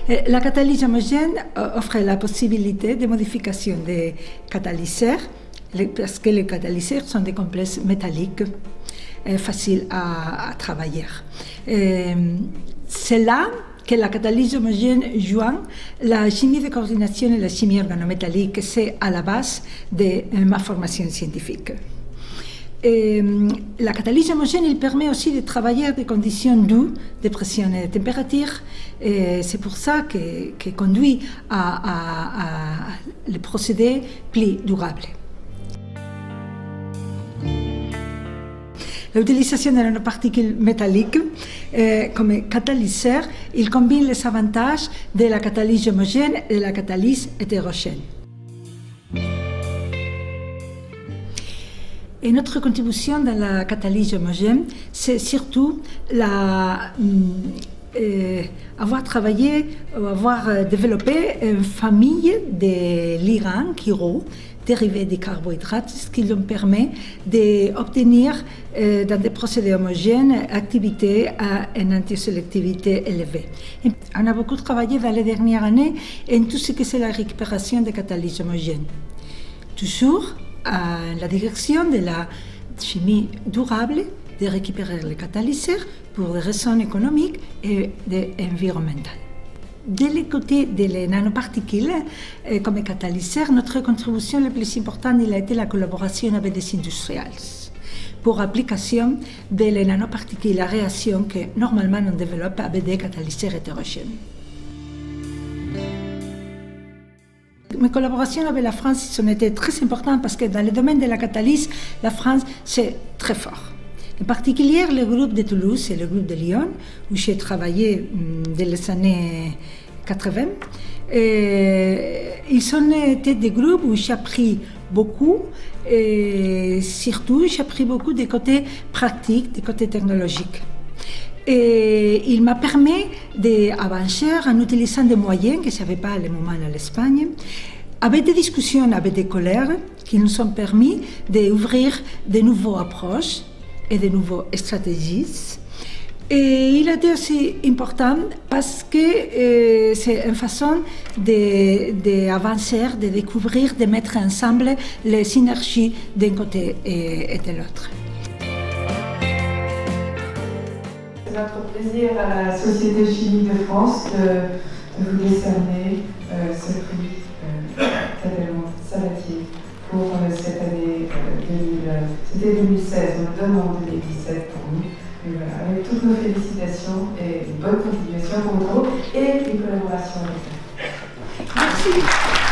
La catalyse homogène offre la possibilité de modification des catalyseurs, parce que les catalyseurs sont des complexes métalliques faciles à travailler. C'est là que la catalyse homogène joint la chimie de coordination et la chimie organométallique. C'est à la base de ma formation scientifique. La catalyse homogène il permet aussi de travailler à des conditions douces de pression et de température. C'est pour ça que conduit à le procédé plus durable. L'utilisation de nanoparticules métalliques comme catalyseur, il combine les avantages de la catalyse homogène et de la catalyse hétérogène. Et notre contribution dans la catalyse homogène, c'est surtout avoir travaillé, avoir développé une famille de ligands chiraux dérivés des carbohydrates, ce qui nous permet d'obtenir dans des procédés homogènes activité à une antiselectivité élevée. Et on a beaucoup travaillé dans les dernières années en tout ce que c'est la récupération des catalyses homogènes. Toujours à la direction de la chimie durable, de récupérer les catalyseurs pour des raisons économiques et environnementales. De le côté des nanoparticules, comme catalyseurs, notre contribution la plus importante a été la collaboration avec des industriels pour application des nanoparticules à réaction que normalement on développe avec des catalyseurs hétérogènes. Mes collaborations avec la France ont été très importantes parce que dans le domaine de la catalyse, la France, c'est très fort. En particulier, le groupe de Toulouse et le groupe de Lyon, où j'ai travaillé dès les années 80. Ils ont été des groupes où j'ai appris beaucoup, et surtout j'ai appris beaucoup des côtés pratiques, des côtés technologiques. Et il m'a permis d'avancer en utilisant des moyens que je n'avais pas à le moment en Espagne, avec des discussions avec des collègues qui nous ont permis d'ouvrir de nouvelles approches et de nouvelles stratégies. Et il a été aussi important parce que c'est une façon d'avancer, de découvrir, de mettre ensemble les synergies d'un côté et de l'autre. C'est notre plaisir à la Société chimique de France de vous décerner ce prix Tadderon Sabatier pour cette année 2016, on le donne en 2017 pour nous. Et voilà, avec toutes nos félicitations et une bonne continuation pour vous et une collaboration avec vous. Merci.